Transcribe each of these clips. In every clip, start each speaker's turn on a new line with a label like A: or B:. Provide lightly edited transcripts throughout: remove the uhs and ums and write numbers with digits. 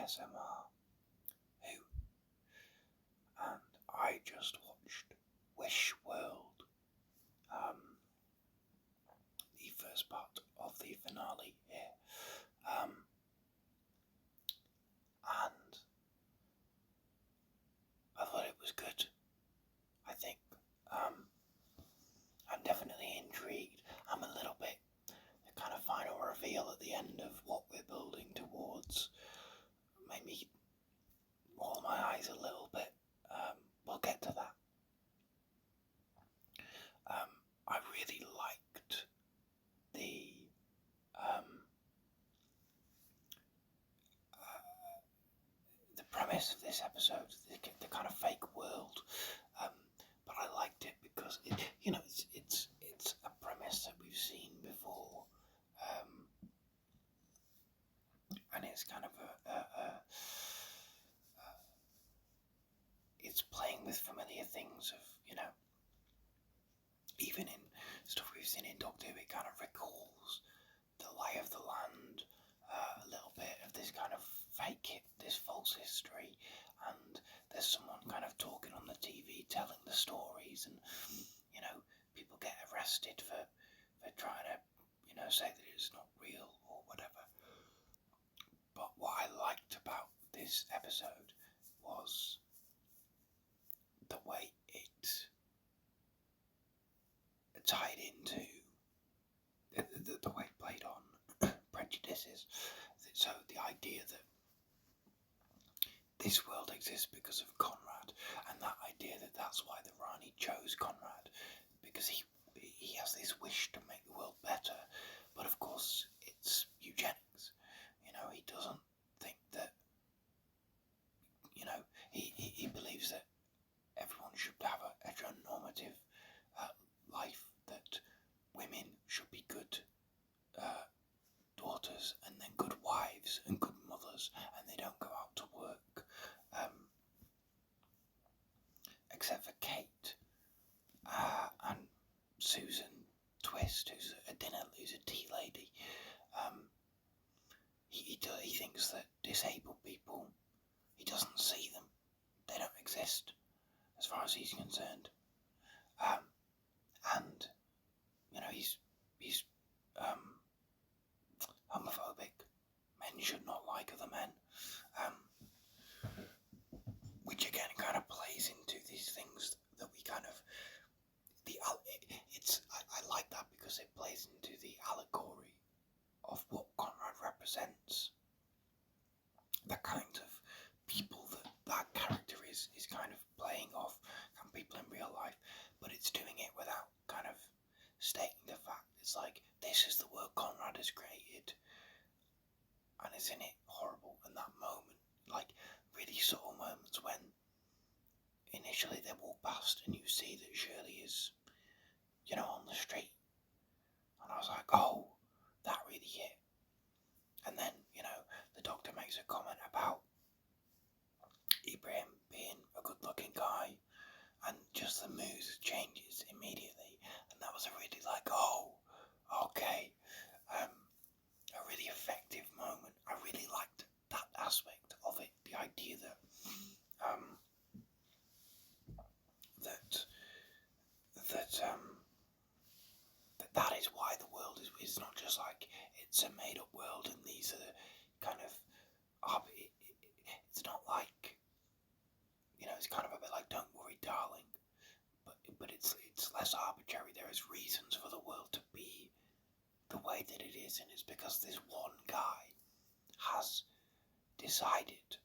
A: ASMR Who, and I just watched Wish World, the first part of the finale here, and I thought it was good. I think I'm definitely intrigued. I'm a little bit. The kind of final reveal at the end of what we're building towards made me roll my eyes a little bit. We'll get to that. I really liked the premise of this episode, the kind of fake world. But I liked it because it's a premise that we've seen before, and it's kind of it's playing with familiar things of even in stuff we've seen in Doctor Who. It kind of recalls the lay of the land, a little bit of this kind of this false history, and there's someone kind of talking on the TV telling the stories, and people get arrested for trying to say that it's not real or whatever. But what I liked about this episode was the way it tied into the way it played on prejudices. So the idea that this world exists because of Conrad, and that idea that that's why the Rani chose Conrad, because he has this wish to make the world better, but of course it's eugenics. He doesn't think that, he believes that everyone should have a heteronormative life, that women should be good daughters and then good wives and good mothers, and they don't go out to work, except for Kate and Susan Twist, who's who's a tea lady. He thinks that disabled people, he doesn't see them, they don't exist as far as he's concerned, and he's homophobic. Men should not like other men, which again kind of plays into these things that we kind of I like that because it plays into the allegory of what Conrad represents, the kind of people that character is kind of playing off, and people in real life, but it's doing it without kind of stating the fact. It's like, this is the world Conrad has created, and isn't it horrible? And that moment, like really subtle moments when initially they walk past and you see that Shirley is on the street, and I was like, oh, that really hit. And then the Doctor makes a comment about Ibrahim being a good looking guy, and just the mood changes immediately, and that was a really like, oh, okay, a really effective moment. I really liked that aspect of it, the idea that that is why the world is not just like it's a made up world and these are the kind of it's not like it's kind of a bit like Don't Worry Darling, but it's less arbitrary. There is reasons for the world to be the way that it is, and it's because this one guy has decided,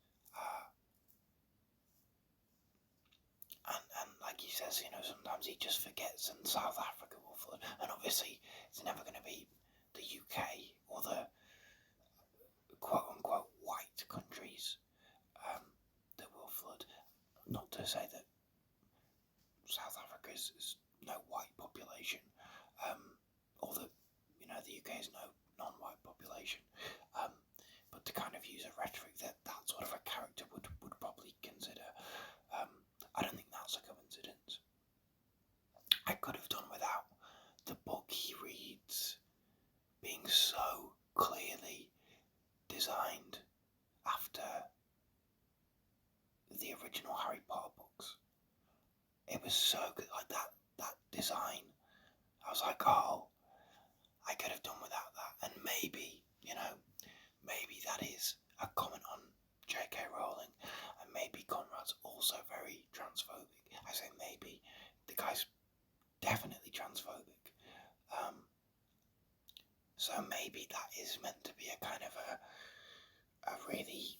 A: and like he says, sometimes he just forgets and South Africa will flood, and obviously it's never going to be the UK or the quote unquote white countries that will flood. Not to say that South Africa is no white population, or that the UK is no non-white population, but to kind of use a rhetoric that sort of a character would probably consider, I don't think that's a coincidence. I could have done without the book he reads being so clearly designed after so good. Like that design. I was like, oh, I could have done without that. And maybe, maybe that is a comment on J.K. Rowling, and maybe Conrad's also very transphobic. I say maybe. The guy's definitely transphobic. So maybe that is meant to be a kind of a really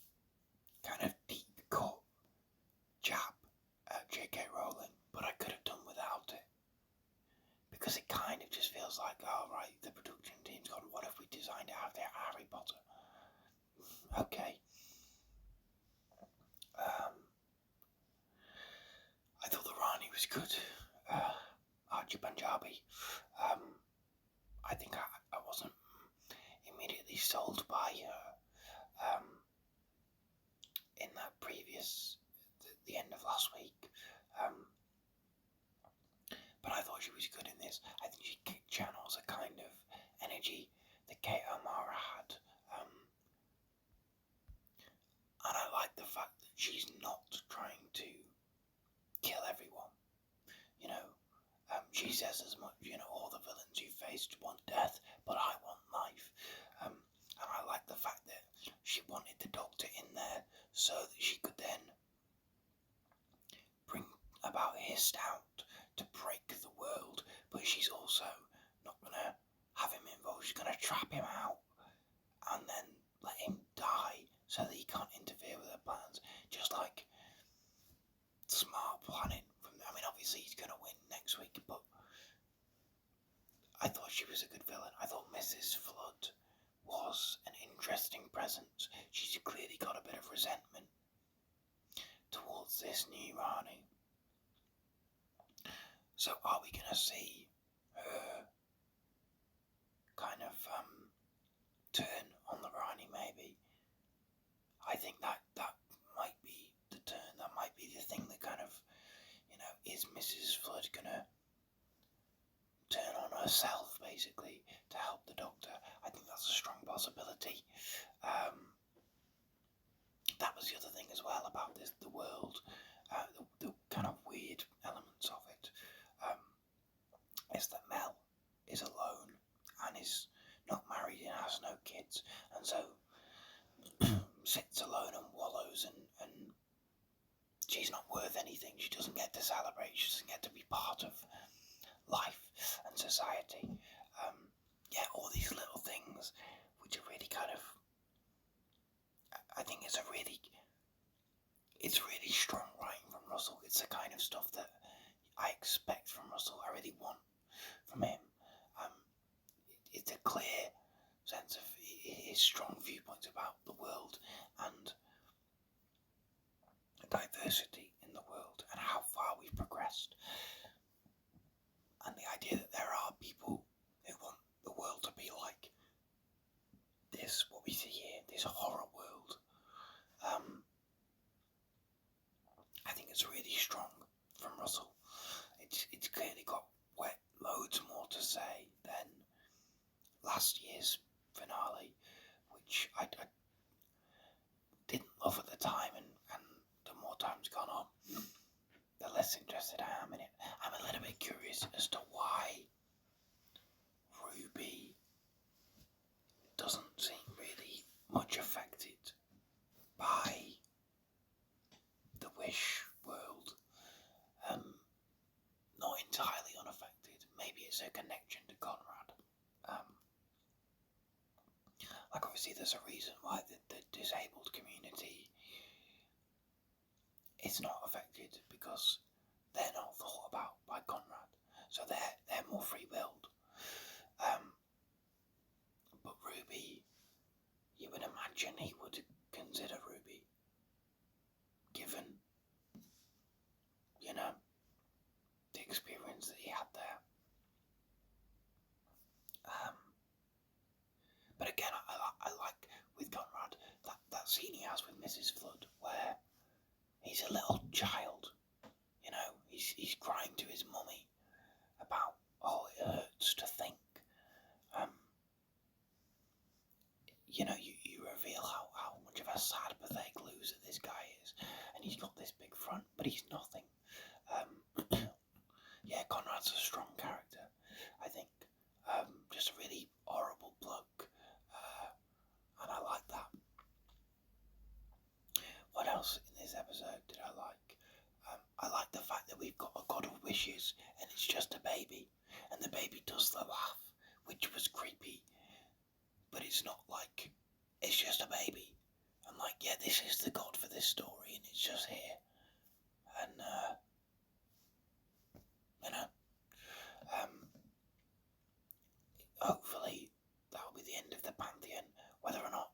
A: kind of deep cut jab at J.K. Rowling, but I could have done without it. Because it kind of just feels like, oh right, the production team's gone, what if we designed it after Harry Potter? Okay. I thought the Rani was good. Archie Punjabi. I think I wasn't immediately sold by her in that previous, the end of last week. But I thought she was good in this. I think she channels a kind of energy that Kate O'Mara had. And I like the fact that she's not trying to kill everyone. She says as much, all the villains you faced want death, but I want life. And I like the fact that she wanted the Doctor in there so that she could then bring about his stout to break the world, but she's also not going to have him involved. She's going to trap him out and then let him die so that he can't interfere with her plans. Just like smart planning. Obviously he's going to win next week, but I thought she was a good villain. I thought Mrs. Flood was an interesting presence. She's clearly got a bit of resentment towards this new Rani. So are we going to see her kind of turn on the Rani maybe? I think that might be the turn. That might be the thing that kind of, is Mrs. Flood going to turn on herself basically to help the Doctor? I think that's a strong possibility. That was the other thing as well about this, the world, the kind of weird elements of it, is that Mel is alone and is not married and has no kids, and so sits alone and wallows, and she's not worth anything. She doesn't get to celebrate. She doesn't get to be part of life and society. All these little things which are really kind of, I think it's really strong writing from Russell. It's the kind of stuff that I expect from Russell. I really want from him. It's a clear sense of his strong viewpoints about the world and diversity in the world and how far we've progressed. And the idea that there are people who want the world to be like this, what we see here, this horror world. I think it's really strong from Russell. It's clearly got loads more to say than last year's finale, which I didn't love at the time, and the more time's gone on, the less interested I am in it. I'm a little bit curious as to why Ruby doesn't seem really much affected by the Wish world. Not entirely unaffected. Maybe it's a connection to Conrad. Obviously there's a reason why the disabled community is not affected, because they're not thought about by Conrad. So they're more free-willed. But Ruby, you would imagine he would consider Ruby, given, the experience that he had there. But again, I like with Conrad that scene he has with Mrs. Flood, where he's a little child, he's crying to his mummy about, oh, it hurts to think. You reveal how much of a sad, pathetic loser this guy is, and he's got this big front, but he's nothing. Conrad's a strong character, I think. Just a really horrible bloke, and I like that. What else in this episode did I like? I like the fact that we've got a god of wishes, and it's just a baby, and the baby does the laugh, which was creepy, but it's not like it's just a baby. I'm like, yeah, this is the god for this story, and it's just here, and you know, hopefully that'll be the end of the Pantheon. Whether or not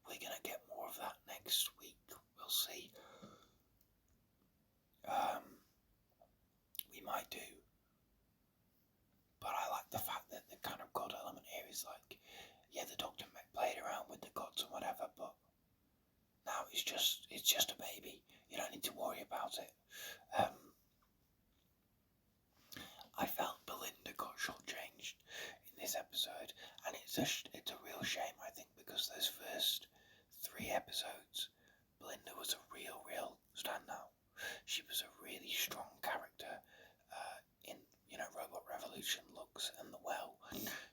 A: we're gonna get more of that next week, we'll see. We might do, but I like the fact that the kind of god element here is like, yeah, the Doctor played around with the gods and whatever, but now it's just a baby. You don't need to worry about it. I felt Belinda got shortchanged in this episode, and it's a real shame, I think, because those first 3 episodes, Belinda was a real standout. She was a really strong character in Robot Revolution, Lux and The Well.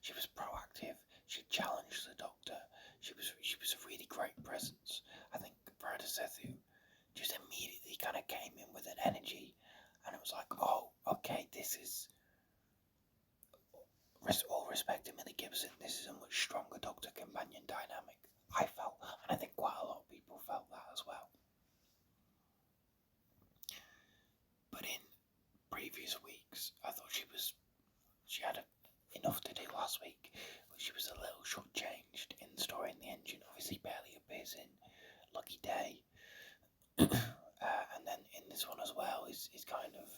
A: She was proactive. She challenged the Doctor. She was a really great presence. I think Pradhasethu just immediately kind of came in with an energy, and it was like, oh, okay, this is all respect to Millie Gibson. This is a much stronger Doctor companion dynamic. I felt, and I think quite a lot of people felt that as well. But in previous weeks, I thought she had enough to do last week, but she was a little shortchanged in the story in the engine. Obviously, barely appears in Lucky Day, and then in this one as well is kind of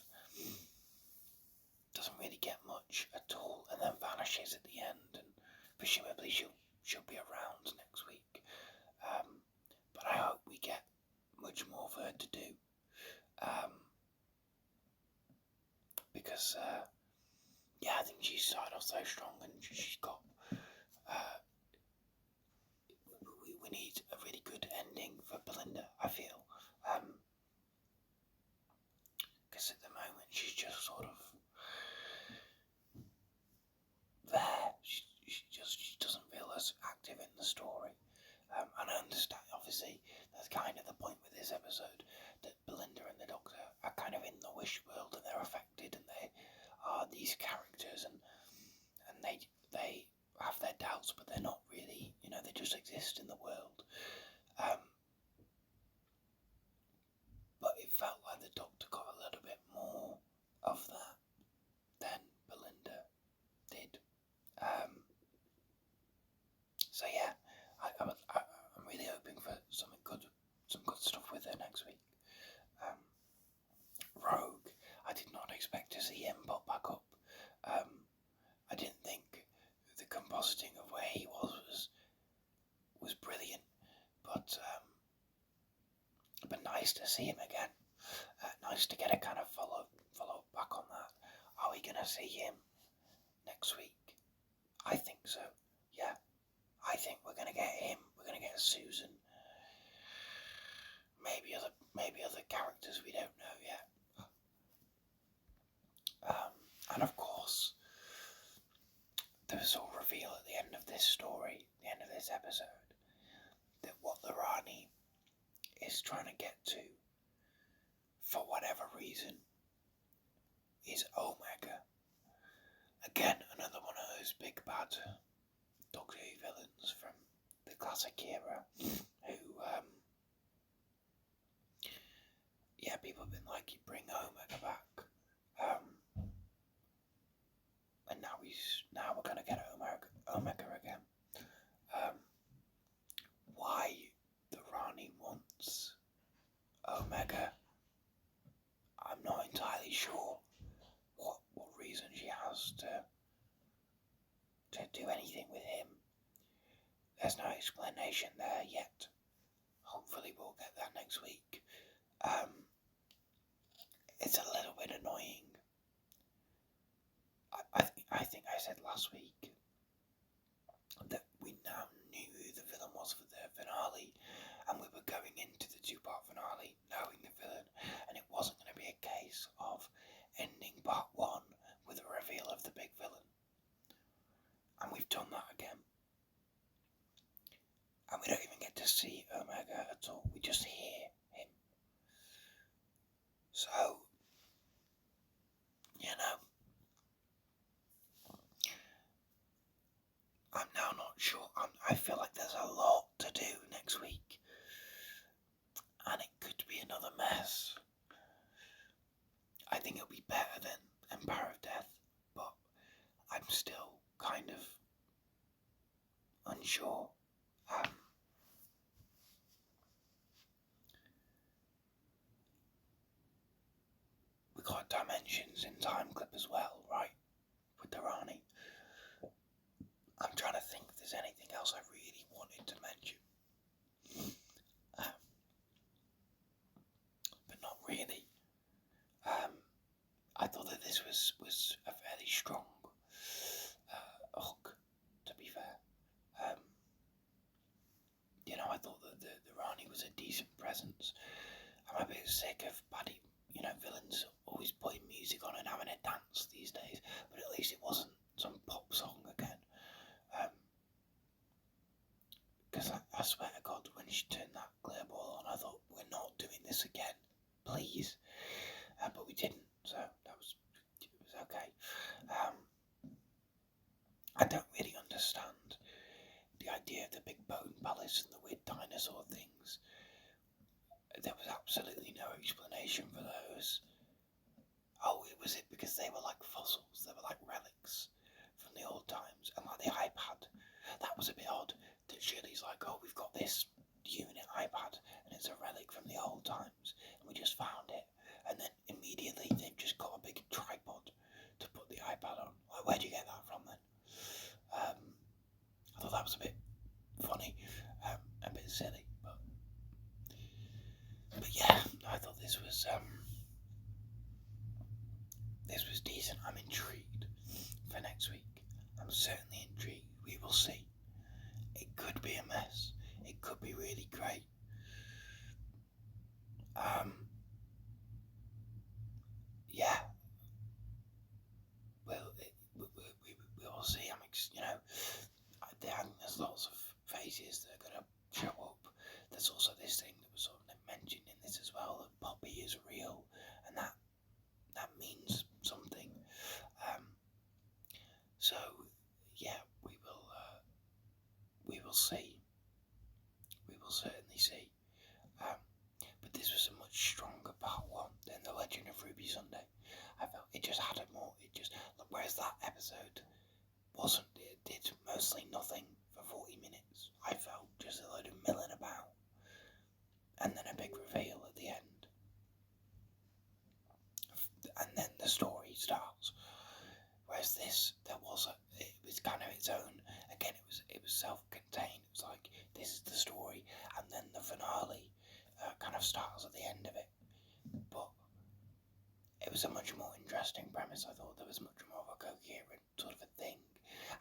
A: doesn't really get much at all, and then vanishes at the end, and presumably she'll be around next week. But I hope we get much more for her to do, because yeah, I think she started off so strong, and she's got. We need a really good ending for Belinda, I feel, because at the moment she's just sort of there. She doesn't feel as active in the story, and I understand. Obviously, that's kind of the point with this episode, that Belinda and the Doctor are kind of in the wish world, and they're affected, and they are these characters, and they have their doubts, but they're not really. They just exist in the world. But it felt like the Doctor got a little bit more of that than Belinda did. So yeah, I'm really hoping for some good stuff with her next week. Rogue, I did not expect to see him pop back up. I didn't think the compositing of where he was brilliant, but nice to see him again. Nice to get a kind of follow back on that. Are we gonna see him next week? I think so. Yeah, I think we're gonna get him. We're gonna get Susan. Maybe other characters we don't know yet. And of course, there's all reveal at the end of this story, the end of this episode, that what the Rani is trying to get to, for whatever reason, is Omega. Again, another one of those big bad Doctor Who villains from the classic era, who, people have been like, you bring Omega back, and now we're gonna get Omega again. Why the Rani wants Omega, I'm not entirely sure what reason she has to do anything with him. There's no explanation there yet. Hopefully we'll get that next week. It's a little bit annoying. I think I said last week that we now knew who the villain was for the finale, and we were going into the 2-part finale knowing the villain, and it wasn't going to be a case of ending part 1 with a reveal of the big villain. And we've done that again. And we don't even get to see Omega at all, we just hear him. So, I'm now not sure. I feel like there's a lot to do next week. And it could be another mess. I think it'll be better than Empire of Death, but I'm still kind of unsure. We got Dimensions in Time Clip as well, right? With the Rani. I'm trying to think if there's anything else I really wanted to mention. But not really. I thought that this was a fairly strong hook, to be fair. I thought that the Rani was a decent presence. I'm a bit sick of baddie, villains always putting music on and having a dance these days, but at least it wasn't some pop song again. Because I swear to God, when she turned that clear ball on, I thought, we're not doing this again, please. But we didn't, so it was okay. I don't really understand the idea of the big bone palace and the weird dinosaur things. There was absolutely no explanation for those. Oh, was it because they were like fossils? They were like relics from the old times, and like the iPad. That was a bit odd. That Shirley's like, oh, we've got this unit iPad, and it's a relic from the old times, and we just found it. And then immediately they've just got a big tripod to put the iPad on. Like, where'd you get that from then? I thought that was a bit funny, a bit silly, but yeah, I thought this was decent. I'm intrigued for next week. I'm certainly intrigued. We will see. It could be a mess. It could be really great. Yeah. Well, we will see. I think there's lots of faces that are going to show up. There's also this thing that was sort of mentioned in this as well, that Poppy is real, and that means something. So yeah, we will see. We will certainly see. But this was a much stronger part 1 than The Legend of Ruby Sunday. I felt it just had a more. Whereas that episode wasn't. It did mostly nothing for 40 minutes. I felt just a load of milling about, and then a big reveal at the end, and then the story starts. Whereas this, it was kind of its own. Again, it was self-contained. It was like, this is the story, and then the finale kind of starts at the end of it. But it was a much more interesting premise. I thought there was much more of a coherent sort of a thing,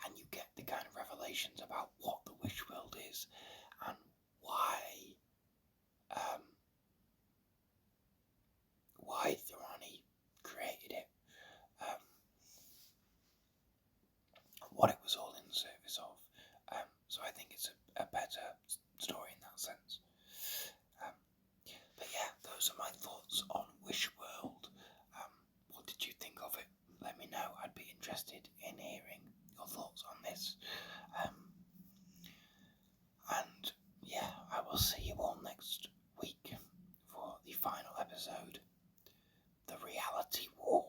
A: and you get the kind of revelations about what the Wish World is and why Thorani created it, what it was all in service of. So I think it's a better story in that sense. But yeah, those are my thoughts on Wish World. What did you think of it? Let me know. I'd be interested in hearing your thoughts on this. And yeah, I will see you all next week for the final episode, The Reality War.